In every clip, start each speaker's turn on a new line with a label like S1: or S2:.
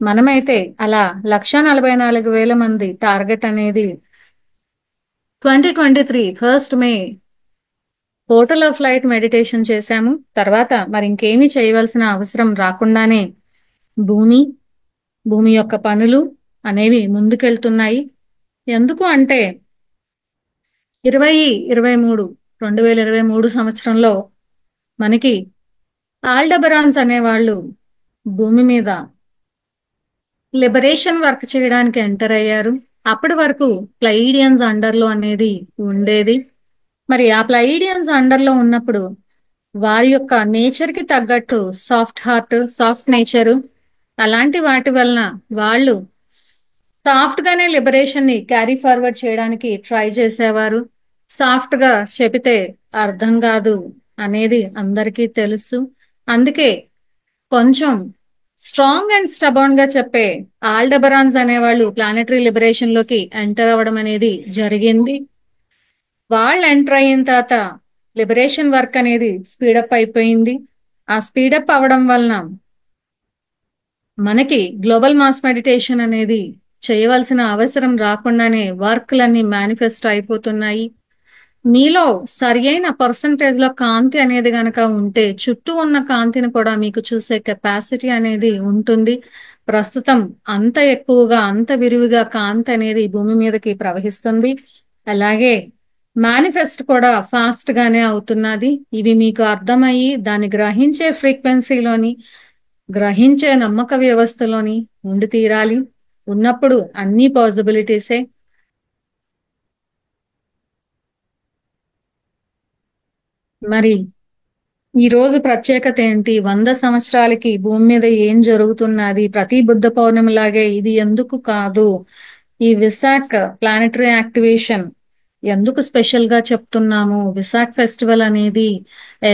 S1: మనమైతే అలా 1,44,000 మంది టార్గెట్ అనేది 2023 first May portal of light meditation చేశాము. తర్వాత మరి ఇంకేమీ చేయవలసిన అవసరం రాకుండానే భూమి భూమి యొక్క పనులు అనేవి ముందుకెళ్తున్నాయి. ఎందుకు అంటే 2023 సంవత్సరంలో మనకి ఆల్డబరాన్స్ అనేవాళ్ళు భూమి మీద లిబరేషన్ వర్క్ చేయడానికి ఎంటర్ అయ్యారు. అప్పటి వరకు ప్లైడియన్స్ అండర్లో అనేది ఉండేది. మరి ఆ ప్లైడియన్స్ అండర్లో ఉన్నప్పుడు వారి యొక్క నేచర్ కి తగ్గట్టు సాఫ్ట్ హార్ట్, సాఫ్ట్ నేచర్ అలాంటి వాటి వలన వాళ్ళు సాఫ్ట్ గానే లిబరేషన్ ని క్యారీ ఫార్వర్డ్ చేయడానికి ట్రై చేసేవారు. సాఫ్ట్ గా చెబితే అర్థం కాదు అనేది అందరికీ తెలుసు. అందుకే కొంచెం స్ట్రాంగ్ అండ్ స్టబర్న్ గా చెప్పే ఆల్డబరాన్స్ అనేవాళ్ళు ప్లానెటరీ లిబరేషన్ లోకి ఎంటర్ అవ్వడం అనేది జరిగింది. వాళ్ళు ఎంటర్ అయిన తర్వాత లిబరేషన్ వర్క్ అనేది స్పీడప్ అయిపోయింది. ఆ స్పీడప్ అవడం వలన మనకి గ్లోబల్ మాస్ మెడిటేషన్ అనేది చేయవలసిన అవసరం రాకుండానే వర్క్లన్నీ మేనిఫెస్ట్ అయిపోతున్నాయి. మీలో సరి అయిన పర్సంటేజ్ లో కాంతి అనేది గనక ఉంటే చుట్టూ ఉన్న కాంతిని కూడా మీకు చూసే కెపాసిటీ అనేది ఉంటుంది. ప్రస్తుతం అంత ఎక్కువగా అంత విరివిగా కాంతి అనేది భూమి మీదకి ప్రవహిస్తుంది. అలాగే మేనిఫెస్ట్ కూడా ఫాస్ట్ గానే అవుతున్నది. ఇవి మీకు అర్థమయ్యి దాన్ని గ్రహించే ఫ్రీక్వెన్సీలోని గ్రహించే నమ్మక వ్యవస్థలోని ఉండి తీరాలి. ఉన్నప్పుడు అన్ని పాసిబిలిటీసే. మరి ఈ రోజు ప్రత్యేకత ఏంటి? 100 సంవత్సరాలకి భూమి మీద ఏం జరుగుతున్నది? ప్రతి బుద్ధ పౌర్ణమి లాగే ఇది ఎందుకు కాదు? ఈ విశాఖ ప్లానెటరీ యాక్టివేషన్ ఎందుకు స్పెషల్ గా చెప్తున్నాము? విశాఖ ఫెస్టివల్ అనేది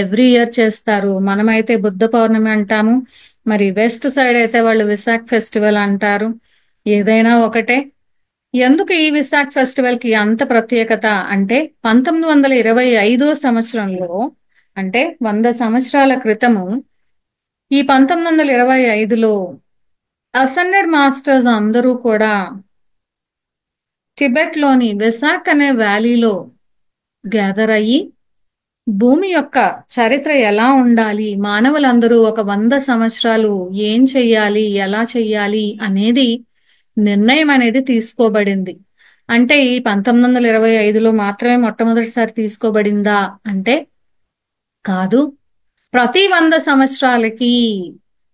S1: ఎవ్రీ ఇయర్ చేస్తారు. మనమైతే బుద్ధ పౌర్ణమి అంటాము. మరి వెస్ట్ సైడ్ అయితే వాళ్ళు విశాఖ ఫెస్టివల్ అంటారు. ఏదైనా ఒకటే. ఎందుకు ఈ విశాఖ ఫెస్టివల్ కి అంత ప్రత్యేకత అంటే 1925 సంవత్సరంలో అంటే 100 సంవత్సరాల క్రితము ఈ 1925లో అసెండెడ్ మాస్టర్స్ అందరూ కూడా టిబెట్ లోని విశాఖ అనే వ్యాలీలో గ్యాదర్ అయ్యి భూమి యొక్క చరిత్ర ఎలా ఉండాలి, మానవులందరూ ఒక 100 సంవత్సరాలు ఏం చెయ్యాలి, ఎలా చెయ్యాలి అనేది నిర్ణయం అనేది తీసుకోబడింది. అంటే ఈ 1925లో మాత్రమే మొట్టమొదటిసారి తీసుకోబడిందా అంటే కాదు. ప్రతి 100 సంవత్సరాలకి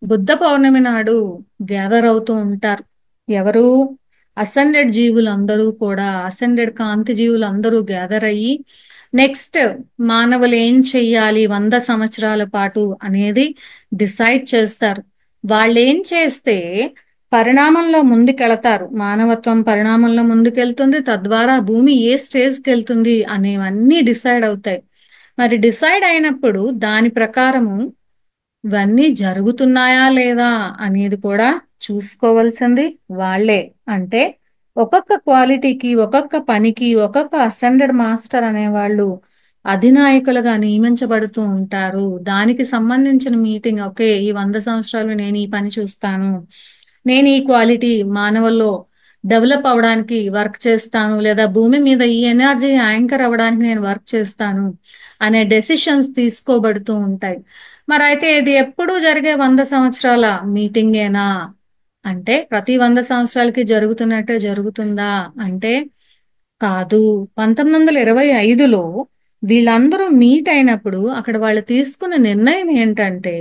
S1: బుద్ధ పౌర్ణమి నాడు గ్యాదర్ అవుతూ ఉంటారు. ఎవరు? అసెండెడ్ జీవులందరూ కూడా, అసెండెడ్ కాంతి జీవులందరూ గ్యాదర్ అయ్యి నెక్స్ట్ మానవులు ఏం చెయ్యాలి 100 సంవత్సరాల పాటు అనేది డిసైడ్ చేస్తారు. వాళ్ళు ఏం చేస్తే పరిణామంలో ముందుకెళతారు, మానవత్వం పరిణామంలో ముందుకెళ్తుంది, తద్వారా భూమి ఏ స్టేజ్కి వెళ్తుంది అనేవన్నీ డిసైడ్ అవుతాయి. మరి డిసైడ్ అయినప్పుడు దాని ప్రకారము ఇవన్నీ జరుగుతున్నాయా లేదా అనేది కూడా చూసుకోవాల్సింది వాళ్ళే. అంటే ఒక్కొక్క క్వాలిటీకి, ఒక్కొక్క పనికి, ఒక్కొక్క అసెండెడ్ మాస్టర్ అనేవాళ్ళు అధినాయకులుగా నియమించబడుతూ ఉంటారు. దానికి సంబంధించిన మీటింగ్, ఓకే ఈ 100 సంవత్సరాలు నేను ఈ పని చూస్తాను, నేను ఈ క్వాలిటీ మానవుల్లో డెవలప్ అవడానికి వర్క్ చేస్తాను, లేదా భూమి మీద ఈ ఎనర్జీ యాంకర్ అవ్వడానికి నేను వర్క్ చేస్తాను అనే డెసిషన్స్ తీసుకోబడుతూ ఉంటాయి. మరి అయితే ఇది ఎప్పుడూ జరిగే 100 సంవత్సరాల మీటింగేనా అంటే ప్రతి 100 సంవత్సరాలకి జరుగుతున్నట్టే జరుగుతుందా అంటే కాదు. 1925లో వీళ్ళందరూ మీట్ అయినప్పుడు అక్కడ వాళ్ళు తీసుకున్న నిర్ణయం ఏంటంటే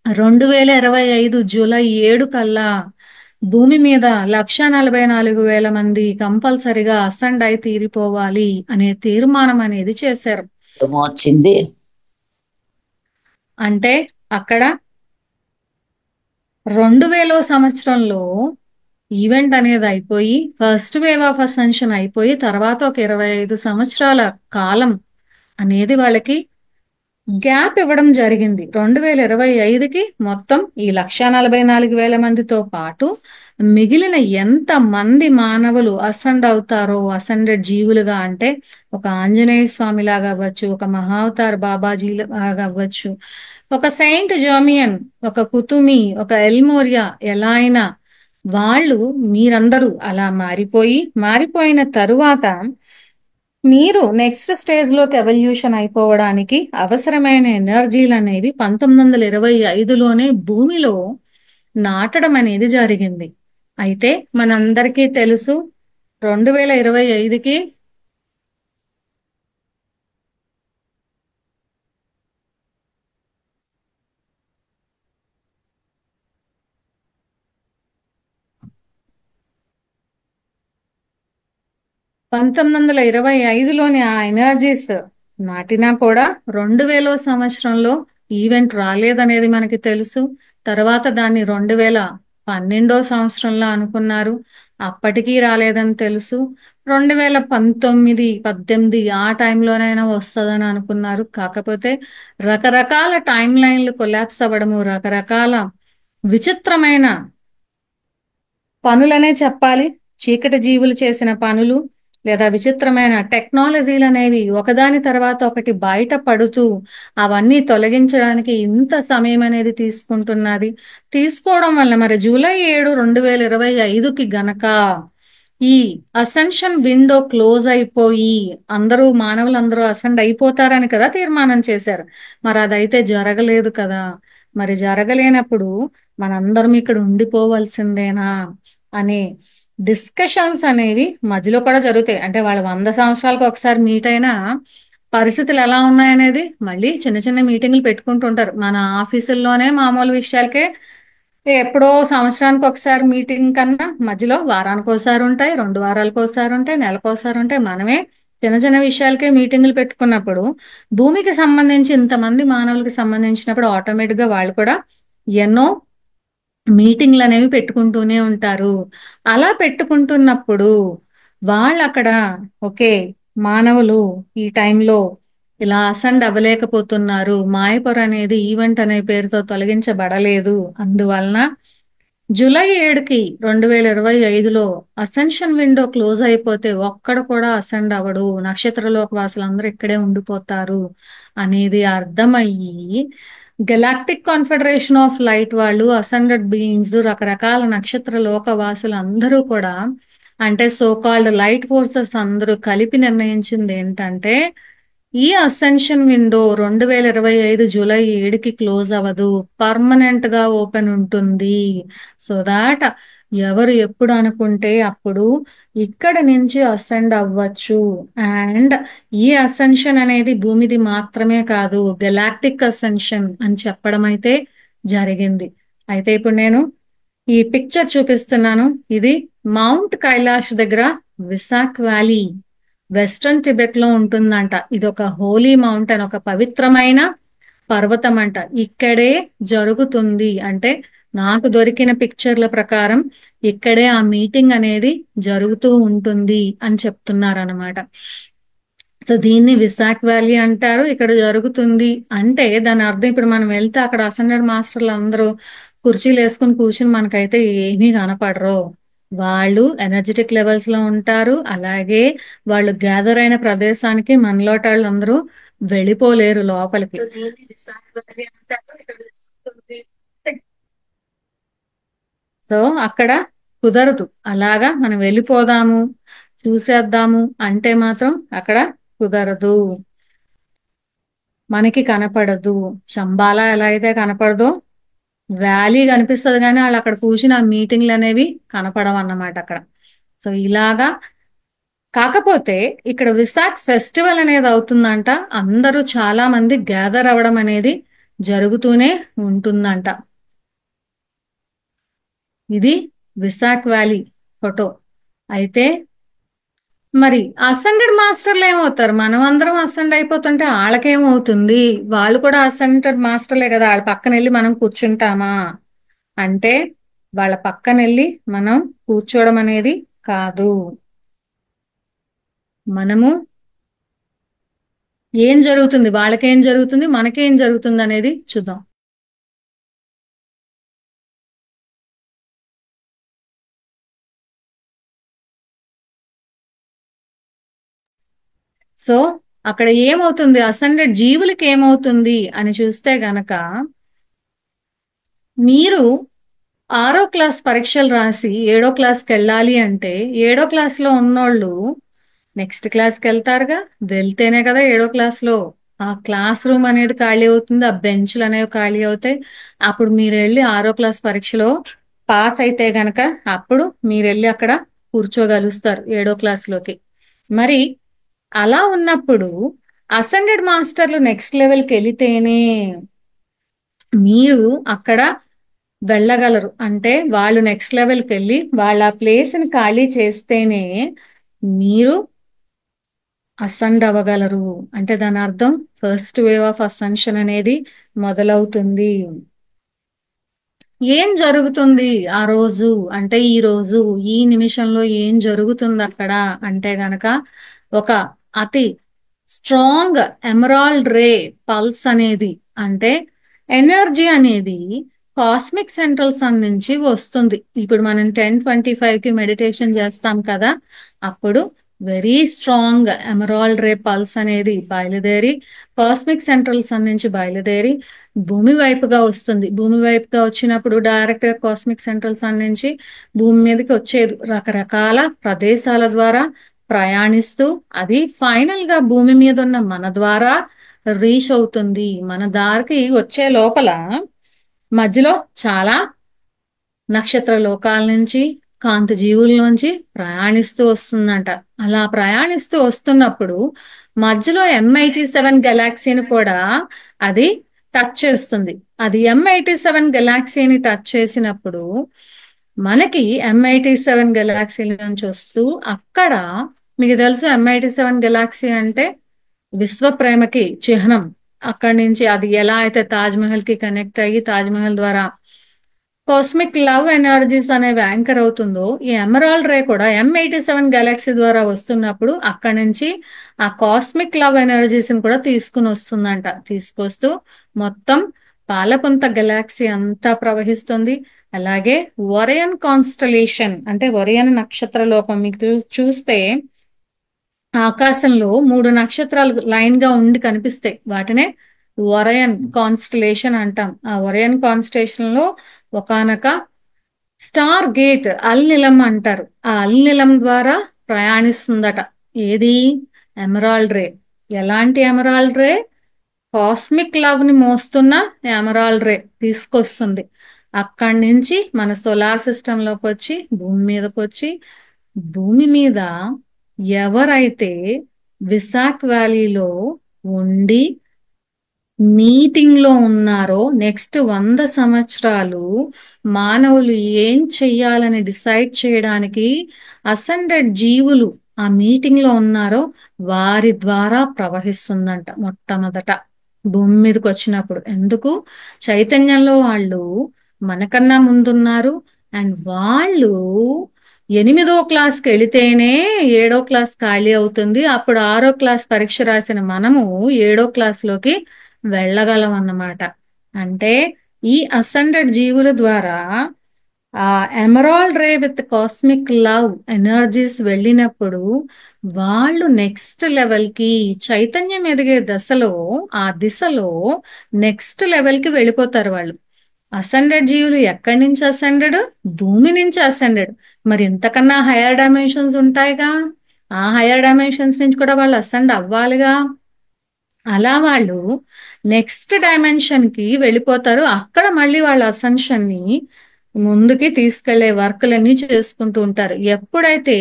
S1: 2025 జూలై 7 కల్లా భూమి మీద 1,44,000 మంది కంపల్సరిగా అసెండ్ అయి తీరిపోవాలి అనే తీర్మానం అనేది చేశారు.
S2: వచ్చింది.
S1: అంటే అక్కడ 2000 సంవత్సరంలో ఈవెంట్ అనేది అయిపోయి ఫస్ట్ వేవ్ ఆఫ్ అసెన్షన్ అయిపోయి తర్వాత ఒక 25 సంవత్సరాల కాలం అనేది వాళ్ళకి గ్యాప్ ఇవ్వడం జరిగింది. 2025కి మొత్తం ఈ 1,44,000 మందితో పాటు మిగిలిన ఎంత మంది మానవులు అసెండ్ అవుతారో, అసెండెడ్ జీవులుగా అంటే ఒక ఆంజనేయ స్వామి లాగా అవ్వచ్చు, ఒక మహావతార్ బాబాజీ లాగా అవ్వచ్చు, ఒక సెయింట్ జర్మియన్, ఒక కుతుమి, ఒక ఎల్మోరియా, ఎలా అయినా వాళ్ళు మీరందరూ అలా మారిపోయిన తరువాత మీరు నెక్స్ట్ స్టేజ్ లోకి ఎవల్యూషన్ అయిపోవడానికి అవసరమైన ఎనర్జీలు అనేవి 1925లోనే భూమిలో నాటడం అనేది జరిగింది. అయితే మనందరికీ తెలుసు 2025కి 1925లోని ఆ ఎనర్జీస్ నాటినా కూడా 2000 సంవత్సరంలో ఈవెంట్ రాలేదనేది మనకి తెలుసు. తర్వాత దాన్ని 2012 సంవత్సరంలో అనుకున్నారు. అప్పటికీ రాలేదని తెలుసు. 2019, 18 ఆ టైంలోనైనా వస్తుందని అనుకున్నారు. కాకపోతే రకరకాల టైం లైన్లు కొలాప్స్ అవ్వడము, రకరకాల విచిత్రమైన పనులనే చెప్పాలి. చీకటి జీవులు చేసిన పనులు లేదా విచిత్రమైన టెక్నాలజీలు అనేవి ఒకదాని తర్వాత ఒకటి బయట పడుతూ అవన్నీ తొలగించడానికి ఇంత సమయం అనేది తీసుకుంటున్నది. తీసుకోవడం వల్ల మరి జూలై 7, 2025కి గనక ఈ అసెన్షన్ విండో క్లోజ్ అయిపోయి మానవులందరూ అసెండ్ అయిపోతారని కదా తీర్మానం చేశారు. మరి అదైతే జరగలేదు కదా. మరి జరగలేనప్పుడు మనందరం ఇక్కడ ఉండిపోవలసిందేనా అనే డిస్కషన్స్ అనేవి మధ్యలో కూడా జరుగుతాయి. అంటే వాళ్ళు 100 సంవత్సరాలకు ఒకసారి మీట్ అయినా పరిస్థితులు ఎలా ఉన్నాయనేది మళ్ళీ చిన్న చిన్న మీటింగ్లు పెట్టుకుంటుంటారు. మన ఆఫీసుల్లోనే మామూలు విషయాలకే ఎప్పుడో సంవత్సరానికి ఒకసారి మీటింగ్ కన్నా మధ్యలో వారానికి ఒకసారి ఉంటాయి, 2 వారాలకు ఒకసారి ఉంటాయి, నెలకు ఒకసారి ఉంటాయి. మనమే చిన్న చిన్న విషయాలకే మీటింగులు పెట్టుకున్నప్పుడు భూమికి సంబంధించి ఇంతమంది మానవులకి సంబంధించినప్పుడు ఆటోమేటిక్ గా వాళ్ళు కూడా ఎన్నో మీటింగ్లు అనేవి పెట్టుకుంటూనే ఉంటారు. అలా పెట్టుకుంటున్నప్పుడు వాళ్ళు అక్కడ ఓకే మానవులు ఈ టైంలో ఇలా అసెండ్ అవ్వలేకపోతున్నారు, మాయపొర అనేది ఈవెంట్ అనే పేరుతో తొలగించబడలేదు, అందువలన జూలై 7కి 2025లో అసెన్షన్ విండో క్లోజ్ అయిపోతే ఒక్కడ కూడా అసెండ్ అవ్వడు, నక్షత్రలోక వాసులందరూ ఇక్కడే ఉండిపోతారు అనేది అర్థమయ్యి గెలాక్టిక్ కాన్ఫెడరేషన్ ఆఫ్ లైట్ వాళ్ళు, అసెండెడ్ బీయింగ్స్, రకరకాల నక్షత్ర లోక వాసులు అందరూ కూడా అంటే సో కాల్డ్ లైట్ ఫోర్సెస్ అందరూ కలిపి నిర్ణయించింది ఏంటంటే ఈ అసెన్షన్ విండో 2025 జూలై 7కి క్లోజ్ అవ్వదు, పర్మనెంట్ గా ఓపెన్ ఉంటుంది. సో దాట్ ఎవరు ఎప్పుడు అనుకుంటే అప్పుడు ఇక్కడ నుంచి అసెండ్ అవ్వచ్చు. అండ్ ఈ అసెన్షన్ అనేది భూమిది మాత్రమే కాదు, గెలాక్టిక్ అసెన్షన్ అని చెప్పడం అయితే జరిగింది. అయితే ఇప్పుడు నేను ఈ పిక్చర్ చూపిస్తున్నాను. ఇది మౌంట్ కైలాష్ దగ్గర విసాక్ వ్యాలీ వెస్ట్రన్ టిబెట్ లో ఉంటుందంట. ఇది ఒక హోలీ మౌంటైన్, ఒక పవిత్రమైన పర్వతం అంట. ఇక్కడే జరుగుతుంది అంటే నాకు దొరికిన పిక్చర్ల ప్రకారం ఇక్కడే ఆ మీటింగ్ అనేది జరుగుతూ ఉంటుంది అని చెప్తున్నారనమాట. సో దీన్ని విశాఖ వ్యాలీ అంటారు. ఇక్కడ జరుగుతుంది అంటే దాని అర్థం ఇప్పుడు మనం వెళ్తే అక్కడ అసెండెడ్ మాస్టర్లు అందరూ కుర్చీలు వేసుకుని కూర్చుని మనకైతే ఏమీ కనపడరు. వాళ్ళు ఎనర్జెటిక్ లెవెల్స్ లో ఉంటారు. అలాగే వాళ్ళు గ్యాదర్ అయిన ప్రదేశానికి మనలోటి వాళ్ళందరూ వెళ్ళిపోలేరు లోపలికి. సో దీన్ని విశాఖ వ్యాలీ అంటారు. ఇక్కడ జరుగుతుంది. సో అక్కడ కుదరదు. అలాగా మనం వెళ్ళిపోదాము, చూసేద్దాము అంటే మాత్రం అక్కడ కుదరదు, మనకి కనపడదు. శంబాలా ఎలా అయితే కనపడదో వ్యాలీ కనిపిస్తుంది కానీ వాళ్ళు అక్కడ కూర్చుని ఆ మీటింగ్లు అనేవి కనపడవన్నమాట అక్కడ. సో ఇలాగా కాకపోతే ఇక్కడ విశాఖ ఫెస్టివల్ అనేది అవుతుందంట. అందరూ చాలా మంది గ్యాదర్ అవ్వడం అనేది జరుగుతూనే ఉంటుందంట. ఇది విశాఖ వ్యాలీ ఫోటో. అయితే మరి అసెండెడ్ మాస్టర్లు ఏమవుతారు? మనం అందరం అసెండ్ అయిపోతుంటే వాళ్ళకేమవుతుంది? వాళ్ళు కూడా అసెండెడ్ మాస్టర్లే కదా, వాళ్ళ పక్కన వెళ్ళి మనం కూర్చుంటామా అంటే వాళ్ళ పక్కన వెళ్ళి మనం కూర్చోవడం అనేది కాదు. మనము ఏం జరుగుతుంది, వాళ్ళకేం జరుగుతుంది, మనకేం జరుగుతుంది అనేది చూద్దాం. సో అక్కడ ఏమవుతుంది, అసెండెడ్ జీవులకి ఏమవుతుంది అని చూస్తే గనక, మీరు 6వ క్లాస్ పరీక్షలు రాసి 7వ క్లాస్కి వెళ్ళాలి అంటే 7వ క్లాస్లో ఉన్నోళ్ళు నెక్స్ట్ క్లాస్కి వెళ్తారుగా, వెళ్తేనే కదా 7వ క్లాస్లో ఆ క్లాస్ రూమ్ అనేది ఖాళీ అవుతుంది, ఆ బెంచ్లు అనేవి ఖాళీ అవుతాయి. అప్పుడు మీరు వెళ్ళి 6వ క్లాస్ పరీక్షలో పాస్ అయితే గనక అప్పుడు మీరు వెళ్ళి అక్కడ కూర్చోగలుస్తారు 7వ క్లాస్లోకి. మరి అలా ఉన్నప్పుడు అసెండెడ్ మాస్టర్లు నెక్స్ట్ లెవెల్కి వెళితేనే మీరు అక్కడ వెళ్ళగలరు. అంటే వాళ్ళు నెక్స్ట్ లెవెల్కి వెళ్ళి వాళ్ళ ప్లేస్ని ఖాళీ చేస్తేనే మీరు అసెండ్ అవ్వగలరు. అంటే దాని అర్థం ఫస్ట్ వేవ్ ఆఫ్ అసెన్షన్ అనేది మొదలవుతుంది. ఏం జరుగుతుంది ఆ రోజు అంటే, ఈ రోజు ఈ నిమిషంలో ఏం జరుగుతుంది అక్కడ అంటే గనక, ఒక అతి స్ట్రాంగ్ ఎమరాల్డ్ రే పల్స్ అనేది, అంటే ఎనర్జీ అనేది కాస్మిక్ సెంట్రల్ సన్ నుంచి వస్తుంది. ఇప్పుడు మనం 10:25కి మెడిటేషన్ చేస్తాం కదా, అప్పుడు వెరీ స్ట్రాంగ్ ఎమరాల్డ్ రే పల్స్ అనేది బయలుదేరి కాస్మిక్ సెంట్రల్ సన్ నుంచి బయలుదేరి భూమి వైపుగా వస్తుంది. భూమి వైపుగా వచ్చినప్పుడు డైరెక్ట్ గా కాస్మిక్ సెంట్రల్ సన్ నుంచి భూమి మీదకి వచ్చేది రకరకాల ప్రదేశాల ద్వారా ప్రయాణిస్తూ అది ఫైనల్ గా భూమి మీద ఉన్న మన ద్వారా రీచ్ అవుతుంది. మన దారికి వచ్చే లోపల మధ్యలో చాలా నక్షత్ర లోకాల నుంచి కాంతి జీవుల నుంచి ప్రయాణిస్తూ వస్తుందంట. అలా ప్రయాణిస్తూ వస్తున్నప్పుడు మధ్యలో M87 గెలాక్సీని కూడా అది టచ్ చేస్తుంది. అది M87 గెలాక్సీని టచ్ చేసినప్పుడు మనకి M87 గెలాక్సీ నుంచి వస్తూ అక్కడ, మీకు తెలుసు M87 గెలాక్సీ అంటే విశ్వ ప్రేమకి చిహ్నం. అక్కడి నుంచి అది ఎలా అయితే తాజ్ మహల్ కి కనెక్ట్ అయ్యి తాజ్ మహల్ ద్వారా కాస్మిక్ లవ్ ఎనర్జీస్ అనేవి యాంకర్ అవుతుందో, ఈ ఎమరాల్డ్ రే కూడా M87 గెలాక్సీ ద్వారా వస్తున్నప్పుడు అక్కడి నుంచి ఆ కాస్మిక్ లవ్ ఎనర్జీస్ ని కూడా తీసుకుని వస్తుందంట. తీసుకొస్తూ మొత్తం పాలపుంత గెలాక్సీ అంతా ప్రవహిస్తుంది. అలాగే ఒరియన్ కాన్స్టలేషన్ అంటే ఒరియన్ నక్షత్ర లోకం మీకు చూస్తే ఆకాశంలో 3 నక్షత్రాలు లైన్ గా ఉండి కనిపిస్తాయి. వాటినే ఒరయన్ కాన్స్టలేషన్ అంటాం. ఆ ఒరయన్ కాన్స్టలేషన్ లో ఒకానొక స్టార్ గేట్ అల్ నిలం అంటారు. ఆ అల్ నిలం ద్వారా ప్రయాణిస్తుందట. ఏది? ఎమరాల్డ్ రే. ఎలాంటి ఎమరాల్డ్ రే? కాస్మిక్ లవ్ ని మోస్తున్న ఎమరాల్డ్ రే తీసుకొస్తుంది. అక్కడి నుంచి మన సోలార్ సిస్టమ్ లోకి వచ్చి భూమి మీదకి వచ్చి, భూమి మీద ఎవరైతే విశాఖ వ్యాలీలో ఉండి మీటింగ్ లో ఉన్నారో, నెక్స్ట్ 100 సంవత్సరాలు మానవులు ఏం చెయ్యాలని డిసైడ్ చేయడానికి అసెండెడ్ జీవులు ఆ మీటింగ్ లో ఉన్నారో వారి ద్వారా ప్రవహిస్తుందంట మొట్టమొదట భూమి మీదకి వచ్చినప్పుడు. ఎందుకు? చైతన్యంలో వాళ్ళు మనకన్నా ముందున్నారు. అండ్ వాళ్ళు 8వ క్లాస్కి వెళితేనే 7వ క్లాస్ ఖాళీ అవుతుంది. అప్పుడు 6వ క్లాస్ పరీక్ష రాసిన మనము 7వ క్లాస్లోకి వెళ్ళగలం అన్నమాట. అంటే ఈ అసెండెడ్ జీవుల ద్వారా ఆ emerald ray with cosmic love energies వెళ్ళినప్పుడు వాళ్ళు నెక్స్ట్ లెవెల్ కి, చైతన్యం ఎదిగే దశలో ఆ దిశలో నెక్స్ట్ లెవెల్ కి వెళ్ళిపోతారు వాళ్ళు. అసెండెడ్ జీవులు ఎక్కడి నుంచి అసెండెడ్? భూమి నుంచి అసెండెడ్. మరి ఇంతకన్నా హైయర్ డైమెన్షన్స్ ఉంటాయిగా, ఆ హైయర్ డైమెన్షన్స్ నుంచి కూడా వాళ్ళు అసెండ్ అవ్వాలిగా. అలా వాళ్ళు నెక్స్ట్ డైమెన్షన్ కి వెళ్ళిపోతారు. అక్కడ మళ్ళీ వాళ్ళ అసెన్షన్ ని ముందుకి తీసుకెళ్లే వర్క్లన్నీ చేసుకుంటూ ఉంటారు. ఎప్పుడైతే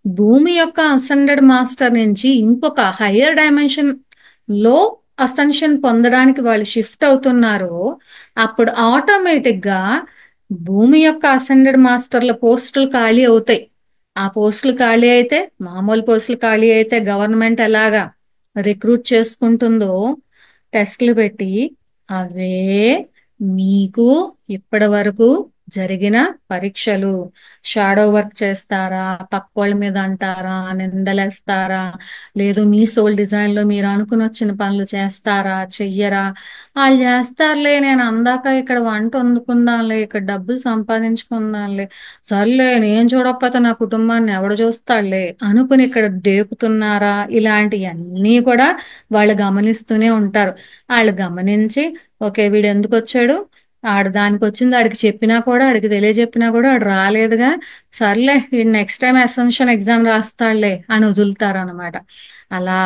S1: భూమి యొక్క అసెండెడ్ మాస్టర్ నుంచి ఇంకొక హయ్యర్ డైమెన్షన్ లో అసెన్షన్ పొందడానికి వాళ్ళు షిఫ్ట్ అవుతున్నారో, అప్పుడు ఆటోమేటిక్ గా భూమి యొక్క అసెండెడ్ మాస్టర్ల పోస్టులు ఖాళీ అవుతాయి. ఆ పోస్టులు ఖాళీ అయితే, మామూలు పోస్టులు ఖాళీ అయితే గవర్నమెంట్ ఎలాగా రిక్రూట్ చేసుకుంటుందో టెస్ట్లు పెట్టి, అవే మీకు ఇప్పటి వరకు జరిగిన పరీక్షలు. షాడో వర్క్ చేస్తారా, పక్కోళ్ళ మీద అంటారా, నిందలేస్తారా, లేదు మీ సోల్ డిజైన్ లో మీరు అనుకుని వచ్చిన పనులు చేస్తారా, చెయ్యరా? వాళ్ళు చేస్తారులే, నేను అందాక ఇక్కడ వంట వండుకుందాంలే, ఇక్కడ డబ్బులు సంపాదించుకుందాంలే, సర్లే నేను చూడకపోతే నా కుటుంబాన్ని ఎవడు చూస్తాడులే అనుకుని ఇక్కడ డేకుతున్నారా? ఇలాంటివన్నీ కూడా వాళ్ళు గమనిస్తూనే ఉంటారు. వాళ్ళు గమనించి, ఓకే వీడు ఎందుకు వచ్చాడు, ఆడు దానికి వచ్చింది ఆడికి చెప్పినా కూడా, ఆడికి తెలియజెప్పినా కూడా ఆడు రాలేదుగా, సర్లే వీడు నెక్స్ట్ టైం అసెన్షన్ ఎగ్జామ్ రాస్తాడులే అని వదులుతారనమాట. అలా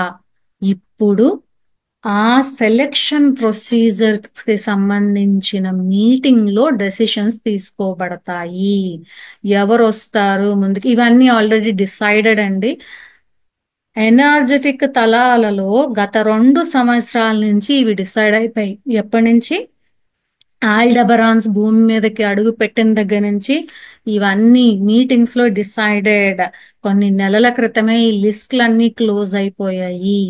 S1: ఇప్పుడు ఆ సెలెక్షన్ ప్రొసీజర్ కి సంబంధించిన మీటింగ్ లో డెసిషన్స్ తీసుకోబడతాయి. ఎవరు వస్తారు ముందుకు, ఇవన్నీ ఆల్రెడీ డిసైడెడ్ అండి. ఎనర్జెటిక్ తలాలలో గత 2 సంవత్సరాల నుంచి ఇవి డిసైడ్ అయిపోయి. ఎప్పటి నుంచి? ఆల్డబరాన్స్ భూమి మీదకి అడుగు పెట్టిన దగ్గర నుంచి ఇవన్నీ మీటింగ్స్ లో డిసైడెడ్. కొన్ని నెలల క్రితమే ఈ లిస్టులన్నీ క్లోజ్ అయిపోయాయి.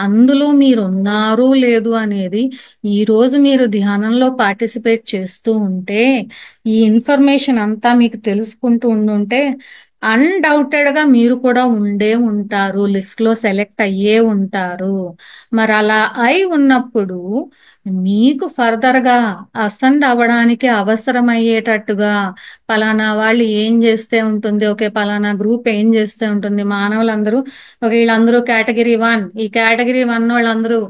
S1: అందులో మీరు ఉన్నారు లేదు అనేది ఈ రోజు మీరు ధ్యానంలో పార్టిసిపేట్ చేస్తూ ఉంటే, ఈ ఇన్ఫర్మేషన్ అంతా మీకు తెలుసుకుంటూ ఉండుంటే అన్డౌటెడ్ గా మీరు కూడా ఉండే ఉంటారు, లిస్ట్ లో సెలెక్ట్ అయ్యే ఉంటారు. మరి అలా అయి ఉన్నప్పుడు మీకు ఫర్దర్ గా అసెండ్ అవ్వడానికి అవసరమయ్యేటట్టుగా పలానా వాళ్ళు ఏం చేస్తే ఉంటుంది, ఓకే పలానా గ్రూప్ ఏం చేస్తే ఉంటుంది, మానవులందరూ ఒక వీళ్ళందరూ కేటగిరీ 1, ఈ కేటగిరీ 1 వాళ్ళందరూ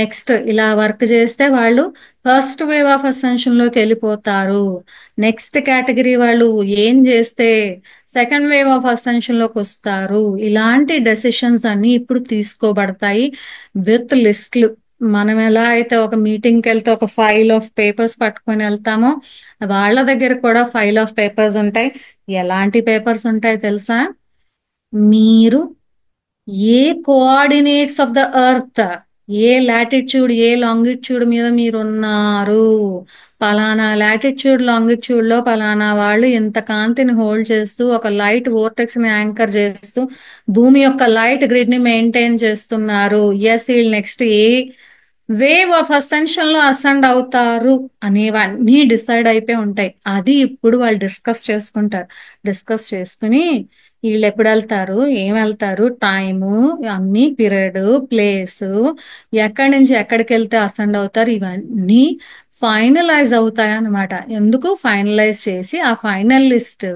S1: నెక్స్ట్ ఇలా వర్క్ చేస్తే వాళ్ళు ఫస్ట్ వేవ్ ఆఫ్ అసెన్షన్ లోకి వెళ్ళిపోతారు. నెక్స్ట్ కేటగిరీ వాళ్ళు ఏం చేస్తే సెకండ్ వేవ్ ఆఫ్ అసెన్షన్ లోకి వస్తారు. ఇలాంటి డెసిషన్స్ అన్ని ఇప్పుడు తీసుకోబడతాయి విత్ లిస్ట్లు. మనం ఎలా అయితే ఒక మీటింగ్కి వెళ్తే ఒక ఫైల్ ఆఫ్ పేపర్స్ పట్టుకొని వెళ్తామో, వాళ్ళ దగ్గర కూడా ఫైల్ ఆఫ్ పేపర్స్ ఉంటాయి. ఎలాంటి పేపర్స్ ఉంటాయి తెలుసా? మీరు A coordinates of the earth, A latitude A longitude మీద మీరు ఉన్నారు, పలానా లాటిట్యూడ్ లాంగిట్యూడ్ లో పలానా వాళ్ళు ఇంత కాంతిని హోల్డ్ చేస్తూ ఒక లైట్ వోర్టెక్స్ ని యాంకర్ చేస్తూ భూమి యొక్క లైట్ గ్రిడ్ ని మెయింటైన్ చేస్తున్నారు. ఎస్ వీళ్ళు next A wave of ascension లో అసెండ్ అవుతారు అనేవన్నీ డిసైడ్ అయిపోయి ఉంటాయి. అది ఇప్పుడు వాళ్ళు డిస్కస్ చేసుకుంటారు. డిస్కస్ చేసుకుని వీళ్ళు ఎప్పుడు వెళ్తారు, ఏం వెళ్తారు, టైము, అన్ని పీరియడ్, ప్లేస్, ఎక్కడి నుంచి ఎక్కడికి వెళ్తే అసెండ్ అవుతారు, ఇవన్నీ ఫైనలైజ్ అవుతాయి అన్నమాట. ఎందుకు ఫైనలైజ్ చేసి ఆ ఫైనల్ లిస్ట్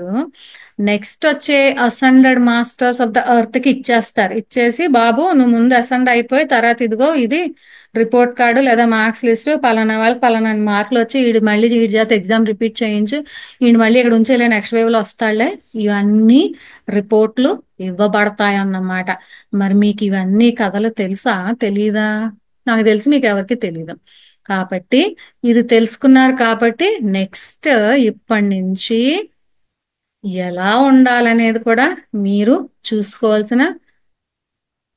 S1: నెక్స్ట్ వచ్చే ascended masters of the earth కి ఇచ్చేస్తారు. ఇచ్చేసి బాబు నువ్వు ముందు అసెండ్ అయిపోయి తర్వాత ఇదిగో ఇది రిపోర్ట్ కార్డు లేదా మార్క్స్ లిస్ట్, పలానా వాళ్ళకి పలానా మార్కులు వచ్చి వీడు మళ్ళీ వీడి చేత ఎగ్జామ్ రిపీట్ చేయించు, వీడు మళ్ళీ ఇక్కడ ఉంచేలే నెక్స్ట్ వేవ్ లో వస్తాడులే, ఇవన్నీ రిపోర్ట్లు ఇవ్వబడతాయి అన్నమాట. మరి మీకు ఇవన్నీ కథలు తెలుసా, తెలీదా? నాకు తెలిసి మీకు ఎవరికి తెలీదు. కాబట్టి ఇది తెలుసుకున్నారు కాబట్టి నెక్స్ట్ ఇప్పటి నుంచి ఎలా ఉండాలనేది కూడా మీరు చూసుకోవాల్సిన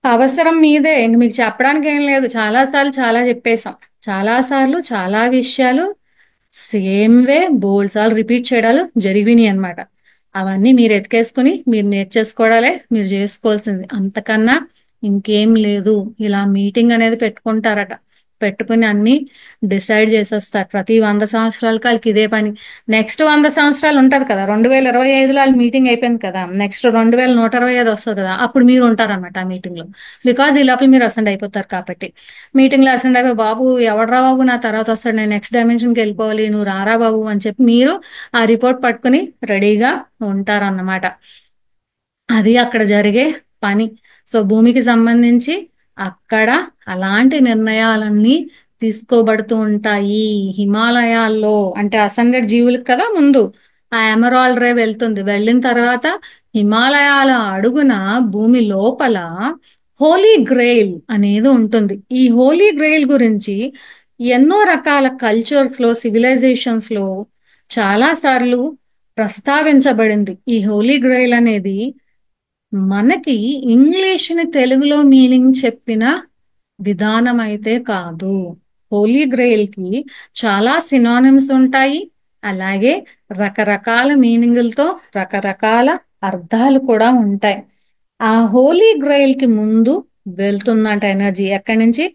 S1: అవసరం మీదే. ఇంక మీకు చెప్పడానికి ఏం లేదు, చాలాసార్లు చాలా చెప్పేశాం. చాలాసార్లు చాలా విషయాలు సేమ్ వే బోల్డ్ సార్లు రిపీట్ చేయడాలు జరిగినాయి అనమాట. అవన్నీ మీరు ఎతికేసుకుని మీరు నేర్చేసుకోవడాలే మీరు చేసుకోవాల్సింది, అంతకన్నా ఇంకేం లేదు. ఇలా మీటింగ్ అనేది పెట్టుకుంటారట, పెట్టుకుని అన్ని డిసైడ్ చేసేస్తారు. ప్రతి 100 సంవత్సరాలకి వాళ్ళకి ఇదే పని. నెక్స్ట్ 100 సంవత్సరాలు ఉంటది కదా, 2025లో వాళ్ళు మీటింగ్ అయిపోయింది కదా, నెక్స్ట్ 2125 వస్తుంది కదా, అప్పుడు మీరు ఉంటారన్నమాట ఆ మీటింగ్ లో. బికాజ్ ఈ లోపల మీరు అసెండ్ అయిపోతారు కాబట్టి. మీటింగ్ లో అసెండ్ అయిపోయి బాబు ఎవడరా బాబు నా తర్వాత వస్తాడు, నేను నెక్స్ట్ డైమెన్షన్కి వెళ్ళిపోవాలి, నువ్వు రారా బాబు అని చెప్పి మీరు ఆ రిపోర్ట్ పట్టుకుని రెడీగా ఉంటారన్నమాట. అది అక్కడ జరిగే పని. సో భూమికి సంబంధించి అక్కడ అలాంటి నిర్ణయాలన్నీ తీసుకోబడుతూ ఉంటాయి. హిమాలయాల్లో అంటే అసెండెడ్ జీవులకు కదా ముందు ఆ ఎమరాల్డ్ రే వెళ్తుంది. వెళ్ళిన తర్వాత హిమాలయాల అడుగున భూమి లోపల హోలీ గ్రెయిల్ అనేది ఉంటుంది. ఈ హోలీ గ్రెయిల్ గురించి ఎన్నో రకాల కల్చర్స్ లో, సివిలైజేషన్స్ లో చాలా సార్లు ప్రస్తావించబడింది. ఈ హోలీ గ్రెయిల్ అనేది మనకి ఇంగ్లీష్ ని తెలుగులో మీనింగ్ చెప్పిన విధానం అయితే కాదు. హోలీ గ్రెయిల్ కి చాలా సినానిమ్స్ ఉంటాయి, అలాగే రకరకాల మీనింగులతో రకరకాల అర్థాలు కూడా ఉంటాయి. ఆ హోలీ గ్రెయిల్ కి ముందు వెళ్తుందంట ఎనర్జీ. ఎక్కడి నుంచి?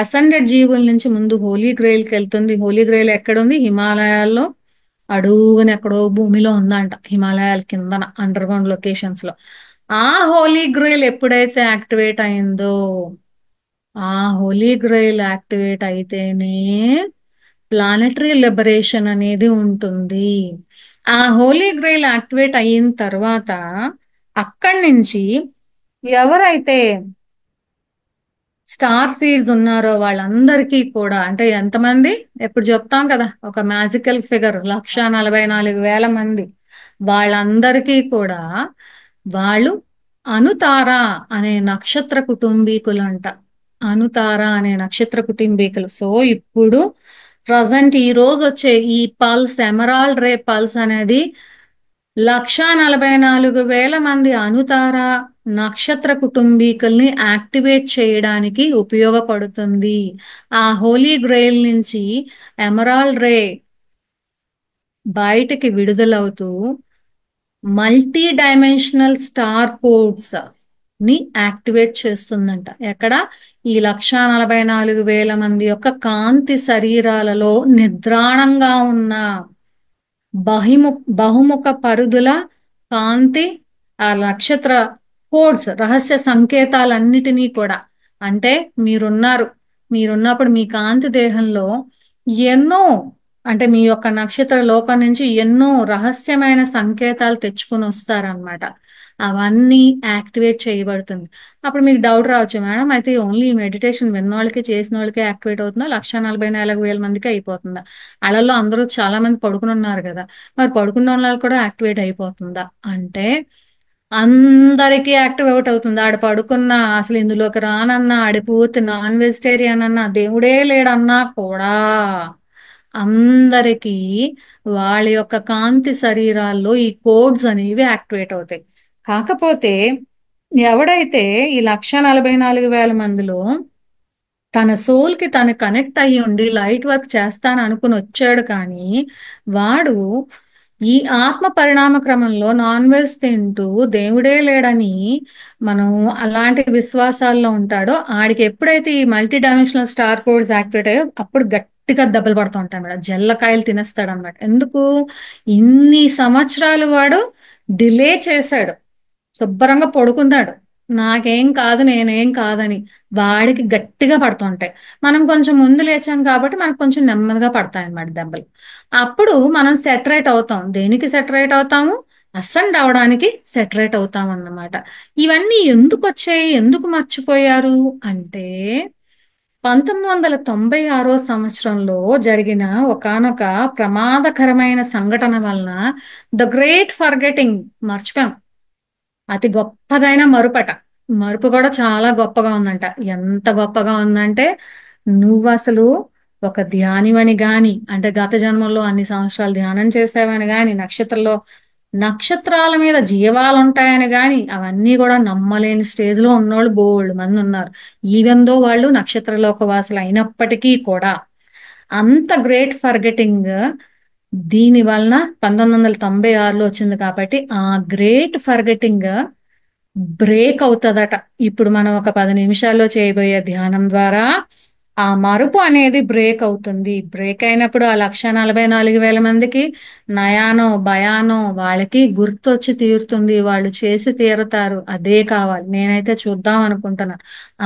S1: అసెండెడ్ జీవుల నుంచి ముందు హోలీ గ్రెయిల్ కి వెళ్తుంది. హోలీ గ్రెయిల్ ఎక్కడుంది? హిమాలయాల్లో అడుగున ఎక్కడో భూమిలో ఉందంట, హిమాలయాల కిందన అండర్ గ్రౌండ్ లొకేషన్స్ లో. ఆ హోలీ గ్రెయిల్ ఎప్పుడైతే యాక్టివేట్ అయిందో, ఆ హోలీ గ్రెయిల్ యాక్టివేట్ అయితేనే ప్లానెటరీ లిబరేషన్ అనేది ఉంటుంది. ఆ హోలీ గ్రెయిల్ యాక్టివేట్ అయిన తర్వాత అక్కడి నుంచి ఎవరైతే స్టార్ సీడ్స్ ఉన్నారో వాళ్ళందరికీ కూడా, అంటే ఎంతమంది ఎప్పుడు చెప్తాం కదా, ఒక మ్యాజికల్ ఫిగర్ 1,44,000 మంది, వాళ్ళందరికీ కూడా వాళ్ళు అనుతార అనే నక్షత్ర కుటుంబీకులంట. అనుతార అనే నక్షత్ర కుటుంబీకులు. సో ఇప్పుడు ప్రజెంట్ ఈ రోజు వచ్చే ఈ పల్స్, ఎమరాల్డ్ రే పల్స్ అనేది 1,44,000 మంది అనుతార నక్షత్ర కుటుంబీకుల్ని యాక్టివేట్ చేయడానికి ఉపయోగపడుతుంది. ఆ హోలీ గ్రెయిల్ నుంచి ఎమరాల్డ్ రే బయటికి విడుదలవుతూ మల్టీ డైమెన్షనల్ స్టార్ కోడ్స్ ని యాక్టివేట్ చేస్తుందంట. ఎక్కడ? ఈ 1,44,000 మంది యొక్క కాంతి శరీరాలలో నిద్రాణంగా ఉన్న బహుముఖ పరిధుల కాంతి, ఆ నక్షత్ర కోడ్స్, రహస్య సంకేతాలన్నిటినీ కూడా. అంటే మీరున్నప్పుడు మీ కాంతి దేహంలో ఎన్నో, అంటే మీ యొక్క నక్షత్ర లోకం నుంచి ఎన్నో రహస్యమైన సంకేతాలు తెచ్చుకుని వస్తారనమాట. అవన్నీ యాక్టివేట్ చేయబడుతుంది. అప్పుడు మీకు డౌట్ రావచ్చు, మేడం అయితే ఓన్లీ మెడిటేషన్ విన్న వాళ్ళకి, చేసిన వాళ్ళకి యాక్టివేట్ అవుతుందా, 1,44,000 మందికి అయిపోతుందా? అలలో అందరూ చాలా మంది పడుకుని ఉన్నారు కదా, మరి పడుకున్న వాళ్ళు కూడా యాక్టివేట్ అయిపోతుందా అంటే, అందరికీ యాక్టివేట్ అవుతుంది. ఆడ పడుకున్న, అసలు ఇందులోకి రానన్నా, ఆడి పూర్తి నాన్ వెజిటేరియన్ అన్నా, దేవుడే లేడన్నా కూడా అందరికీ వాళ్ళ యొక్క కాంతి శరీరాల్లో ఈ కోడ్స్ అనేవి యాక్టివేట్ అవుతాయి. కాకపోతే ఎవడైతే ఈ 1,44,000 మందిలో తన సోల్ కి తను కనెక్ట్ అయ్యి ఉండి లైట్ వర్క్ చేస్తాను అనుకుని వచ్చాడు, కానీ వాడు ఈ ఆత్మ పరిణామ క్రమంలో నాన్ వెజ్ తింటూ దేవుడే లేడని మనం అలాంటి విశ్వాసాల్లో ఉంటాడో, ఆడికి ఎప్పుడైతే ఈ multi dimensional star codes activate అయ్యో అప్పుడు గట్టిగా దెబ్బలు పడుతూ ఉంటాయి మేడం. జల్లకాయలు తినేస్తాడు అనమాట. ఎందుకు? ఇన్ని సంవత్సరాలు వాడు డిలే చేశాడు, శుభ్రంగా పడుకున్నాడు, నాకేం కాదు నేనేం కాదని. వాడికి గట్టిగా పడుతుంటాయి. మనం కొంచెం ముందు లేచాం కాబట్టి మనకు కొంచెం నెమ్మదిగా పడతాయి అన్నమాట దెబ్బలు. అప్పుడు మనం సెటరేట్ అవుతాం. దేనికి సెటరేట్ అవుతాము? అసెండ్ అవడానికి సెటరేట్ అవుతాం అన్నమాట. ఇవన్నీ ఎందుకు వచ్చాయి, ఎందుకు మర్చిపోయారు అంటే, 1996 సంవత్సరంలో జరిగిన ఒకానొక ప్రమాదకరమైన సంఘటన వలన ద గ్రేట్ ఫర్గెటింగ్, మర్చిపోయాం, అతి గొప్పదైన మరుపట. మరుపు కూడా చాలా గొప్పగా ఉందంట. ఎంత గొప్పగా ఉందంటే, నువ్వు అసలు ఒక ధ్యానివని గాని, అంటే గత జన్మల్లో అన్ని సంవత్సరాలు ధ్యానం చేసావని గాని, నక్షత్రాల మీద జీవాలు ఉంటాయని గాని, అవన్నీ కూడా నమ్మలేని స్టేజ్ లో ఉన్నోళ్ళు బోల్డ్ మంది ఉన్నారు. ఈవెన్ దో వాళ్ళు నక్షత్రలోక వాసులు అయినప్పటికీ కూడా. అంత గ్రేట్ ఫర్గెటింగ్ దీని వలన 1996లో వచ్చింది. కాబట్టి ఆ గ్రేట్ ఫర్గెటింగ్ బ్రేక్ అవుతుందట. ఇప్పుడు మనం ఒక 10 నిమిషాల్లో చేయబోయే ధ్యానం ద్వారా ఆ మరుపు అనేది బ్రేక్ అవుతుంది. బ్రేక్ అయినప్పుడు ఆ 1,44,000 మందికి నయానో భయానో వాళ్ళకి గుర్తొచ్చి తీరుతుంది. వాళ్ళు చేసి తీరుతారు. అదే కావాలి. నేనైతే చూద్దాం అనుకుంటున్నా.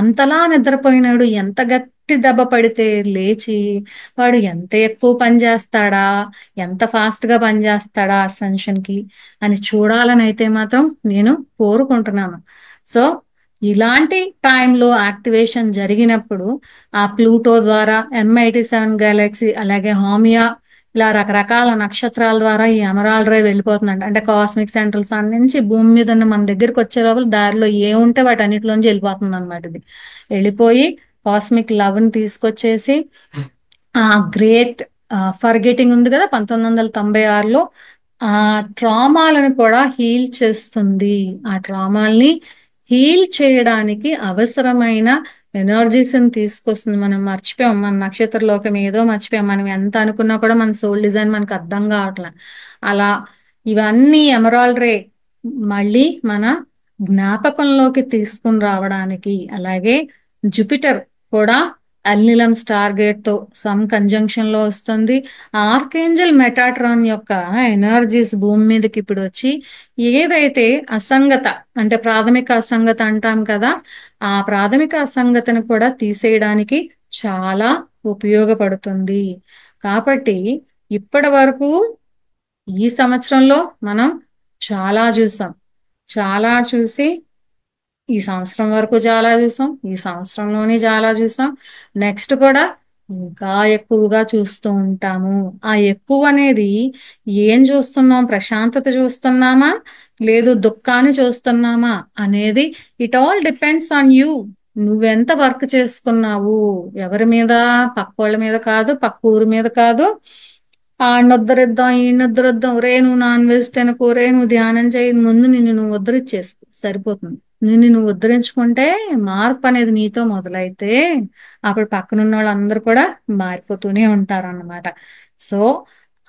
S1: అంతలా నిద్రపోయినాడు ఎంత గట్టి దెబ్బ పడితే లేచి వాడు ఎంత ఎక్కువ పని చేస్తాడా, ఎంత ఫాస్ట్ గా పని చేస్తాడా అసెన్షన్ కి అని చూడాలని అయితే మాత్రం నేను కోరుకుంటున్నాను. సో ఇలాంటి టైంలో యాక్టివేషన్ జరిగినప్పుడు ఆ ప్లూటో ద్వారా, MIT-7 గెలాక్సీ, అలాగే హామియా, ఇలా రకరకాల నక్షత్రాల ద్వారా ఈ ఎమరాల్డ్ రే వెళ్ళిపోతుందండి. అంటే కాస్మిక్ సెంట్రల్ సన్ నుంచి భూమి మీద ఉన్న మన దగ్గరికి వచ్చే లోపల దారిలో ఏముంటే వాటి అన్నిటిలోంచి వెళ్ళిపోతుంది అనమాట. ఇది వెళ్ళిపోయి కాస్మిక్ లవ్ ని తీసుకొచ్చేసి ఆ గ్రేట్ ఫర్గెటింగ్ ఉంది కదా 1996లో, ఆ ట్రామాలను కూడా హీల్ చేస్తుంది. ఆ ట్రామాల్ని హీల్ చేయడానికి అవసరమైన ఎనర్జీస్ ని తీసుకొస్తుంది. మనం మర్చిపోయాం, మన నక్షత్ర లోకం ఏదో మర్చిపోయాం. మనం ఎంత అనుకున్నా కూడా మన సోల్ డిజైన్ మనకు అర్థం కావట్లే. అలా ఇవన్నీ ఎమరాల్డ్ రే మళ్ళీ మన జ్ఞాపకంలోకి తీసుకుని రావడానికి, అలాగే జూపిటర్ కూడా అల్నిలం స్టార్ గేట్ తో సమ్ కంజంక్షన్ లో వస్తుంది. ఆర్కేంజల్ మెటాట్రాన్ యొక్క ఎనర్జీస్ భూమి మీదకి ఇప్పుడు వచ్చి ఏదైతే అసంగత అంటే ప్రాథమిక అసంగత అంటాం కదా, ఆ ప్రాథమిక అసంగతను కూడా తీసేయడానికి చాలా ఉపయోగపడుతుంది. కాబట్టి ఇప్పటి వరకు ఈ సంవత్సరంలో మనం చాలా చూసాం. చాలా చూసి ఈ సంవత్సరం వరకు చాలా చూసాం. ఈ సంవత్సరంలోనే చాలా చూసాం. నెక్స్ట్ కూడా ఇంకా ఎక్కువగా చూస్తూ ఉంటాము. ఆ ఎక్కువ అనేది ఏం చూస్తున్నాం? ప్రశాంతత చూస్తున్నామా, లేదు దుఃఖాన్ని చూస్తున్నామా అనేది it all depends on you. నువ్వెంత వర్క్ చేసుకున్నావు, ఎవరి మీద? పక్కోళ్ళ మీద కాదు, పక్క ఊరి మీద కాదు. ఆడినొద్దరిద్దాం, ఈయనొద్దరిద్దాం, రే నువ్వు నాన్ వెజ్ తినకు, రే నువ్వు ధ్యానం చేయి, ముందు నిన్ను నువ్వు ఉద్ధరించేసుకో, సరిపోతుంది. నిన్ను నువ్వు ఉద్ధరించుకుంటే మార్పు అనేది నీతో మొదలైతే అప్పుడు పక్కనున్న వాళ్ళందరూ కూడా మారిపోతూనే ఉంటారన్నమాట. సో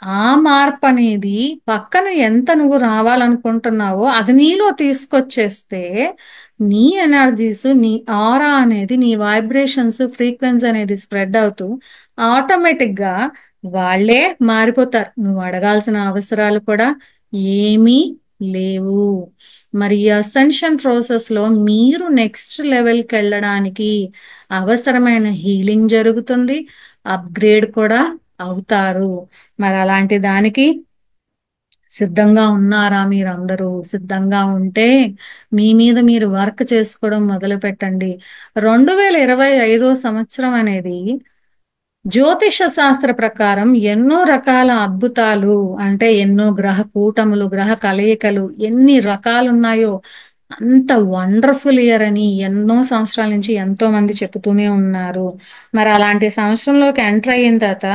S1: ఆ మార్పు అనేది పక్కన ఎంత నువ్వు రావాలనుకుంటున్నావో అది నీలో తీసుకొచ్చేస్తే నీ ఎనర్జీస్, నీ ఆరా అనేది, నీ వైబ్రేషన్స్, ఫ్రీక్వెన్సీ అనేది స్ప్రెడ్ అవుతూ ఆటోమేటిక్ గా వాళ్ళే మారిపోతారు. నువ్వు అడగాల్సిన అవసరాలు కూడా ఏమీ లేవు. మరి ఈ అసెన్షన్ ప్రాసెస్ లో మీరు నెక్స్ట్ లెవెల్కి వెళ్ళడానికి అవసరమైన హీలింగ్ జరుగుతుంది, అప్గ్రేడ్ కూడా అవుతారు. మరి అలాంటి దానికి సిద్ధంగా ఉన్నారా? మీరందరూ సిద్ధంగా ఉంటే మీ మీద మీరు వర్క్ చేసుకోవడం మొదలు పెట్టండి. 2025 సంవత్సరం అనేది జ్యోతిష శాస్త్ర ప్రకారం ఎన్నో రకాల అద్భుతాలు, అంటే ఎన్నో గ్రహ కూటములు, గ్రహ కలయికలు ఎన్ని రకాలు ఉన్నాయో అంత వండర్ఫుల్ ఇయర్ అని ఎన్నో సంవత్సరాల నుంచి ఎంతో మంది చెబుతూనే ఉన్నారు. మరి అలాంటి సంవత్సరంలోకి ఎంటర్ అయిన తర్వాత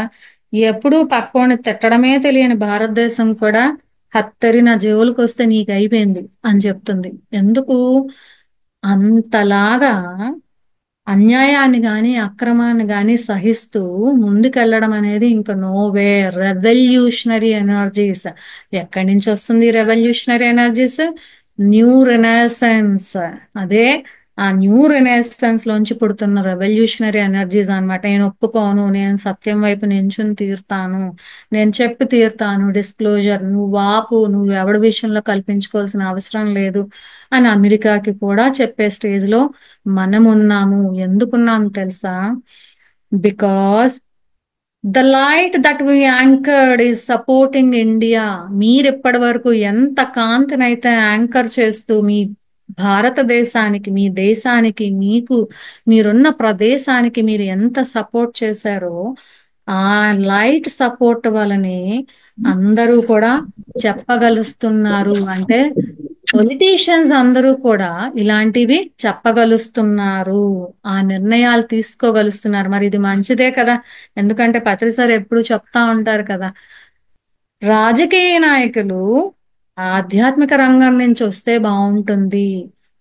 S1: ఎప్పుడూ పక్కోని తిట్టడమే తెలియని భారతదేశం కూడా హత్తరి నా జేవులకు వస్తే నీకు అయిపోయింది అని చెప్తుంది. ఎందుకు అంతలాగా అన్యాయాన్ని గాని అక్రమాన్ని గాని సహిస్తూ ముందుకెళ్ళడం అనేది ఇంకా నోవే. రెవల్యూషనరీ ఎనర్జీస్ ఎక్కడి నుంచి వస్తుంది? Revolutionary energies new renaissance. అదే ఆ న్యూ రెనెసెన్స్ లోంచి పుడుతున్న రెవల్యూషనరీ ఎనర్జీస్ అన్నమాట. నేను ఒప్పుకోను, నేను సత్యం వైపు నించుని తీరుతాను, నేను చెప్పి తీరుతాను, డిస్క్లోజర్, నువ్వు ఆపు, నువ్వు ఎవడి విషయంలో కల్పించుకోవాల్సిన అవసరం లేదు అని అమెరికాకి కూడా చెప్పే స్టేజ్ లో మనం ఉన్నాము. ఎందుకున్నాం తెలుసా? Because the light that we anchored is supporting India. మీరు ఇప్పటి వరకు ఎంత కాంతినైతే యాంకర్ చేస్తూ మీ భారతదేశానికి, మీ దేశానికి, మీకు మీరున్న ప్రదేశానికి మీరు ఎంత సపోర్ట్ చేశారో ఆ లైట్ సపోర్ట్ వలనే అందరూ కూడా చెప్పగలుస్తున్నారు. అంటే పొలిటీషియన్స్ అందరూ కూడా ఇలాంటివి చెప్పగలుస్తున్నారు, ఆ నిర్ణయాలు తీసుకోగలుస్తున్నారు. మరి ఇది మంచిదే కదా. ఎందుకంటే పత్రి సార్ ఎప్పుడు చెప్తా ఉంటారు కదా, రాజకీయ నాయకులు ఆధ్యాత్మిక రంగం నుంచి వస్తే బాగుంటుంది.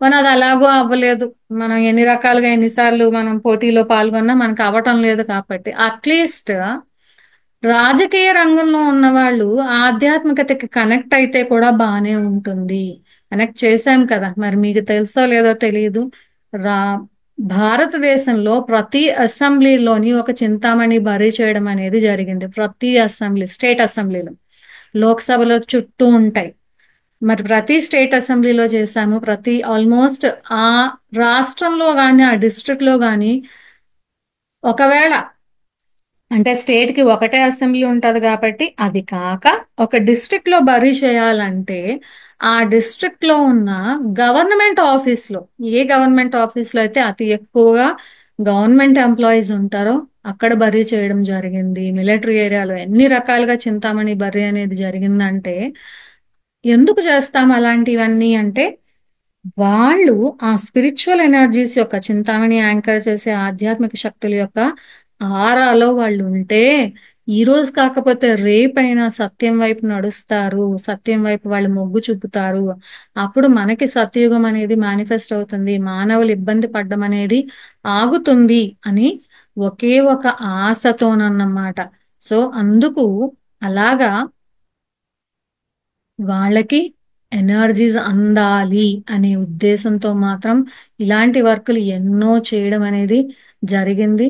S1: మన అది అలాగూ అవ్వలేదు. మనం ఎన్ని రకాలుగా ఎన్నిసార్లు మనం పోటీలో పాల్గొన్నా మనకు అవ్వటం లేదు. కాబట్టి అట్లీస్ట్ రాజకీయ రంగంలో ఉన్న వాళ్ళు ఆధ్యాత్మికతకి కనెక్ట్ అయితే కూడా బానే ఉంటుంది. కనెక్ట్ చేశాం కదా. మరి మీకు తెలుసో లేదో తెలియదు, రా భారతదేశంలో ప్రతి అసెంబ్లీలోని ఒక చింతామణి బరీ చేయడం అనేది జరిగింది. ప్రతి అసెంబ్లీ, స్టేట్ అసెంబ్లీలో. లోక్సభలో చుట్టూ ఉంటాయి. మరి ప్రతి స్టేట్ అసెంబ్లీలో చేశాము. ప్రతి ఆల్మోస్ట్ ఆ రాష్ట్రంలో గాని ఆ డిస్ట్రిక్ట్ లో గాని, ఒకవేళ అంటే స్టేట్ కి ఒకటే అసెంబ్లీ ఉంటది కాబట్టి అది కాక ఒక డిస్ట్రిక్ట్ లో బరీ చేయాలంటే ఆ డిస్ట్రిక్ట్ లో ఉన్న గవర్నమెంట్ ఆఫీస్ లో, ఏ గవర్నమెంట్ ఆఫీస్ లో అయితే అతి ఎక్కువగా గవర్నమెంట్ ఎంప్లాయీస్ ఉంటారో అక్కడ బరీ చేయడం జరిగింది. మిలిటరీ ఏరియాలో ఎన్ని రకాలుగా చింతామణి బరీ అనేది జరిగిందంటే, ఎందుకు చేస్తాం అలాంటివన్నీ అంటే వాళ్ళు ఆ స్పిరిచువల్ ఎనర్జీస్ యొక్క, చింతామణి యాంకర్ చేసే ఆధ్యాత్మిక శక్తుల యొక్క ఆరాలో వాళ్ళు ఉంటే ఈ రోజు కాకపోతే రేపైనా సత్యం వైపు నడుస్తారు, సత్యం వైపు వాళ్ళు మొగ్గు చూపుతారు. అప్పుడు మనకి సత్యయుగం అనేది మేనిఫెస్ట్ అవుతుంది, మానవులు ఇబ్బంది పడ్డం అనేది ఆగుతుంది అని ఒకే ఒక ఆశతోనన్నమాట. సో అందుకు అలాగా వాళ్ళకి ఎనర్జీస్ అందాలి అనే ఉద్దేశంతో మాత్రం ఇలాంటి వర్కులు ఎన్నో చేయడం అనేది జరిగింది.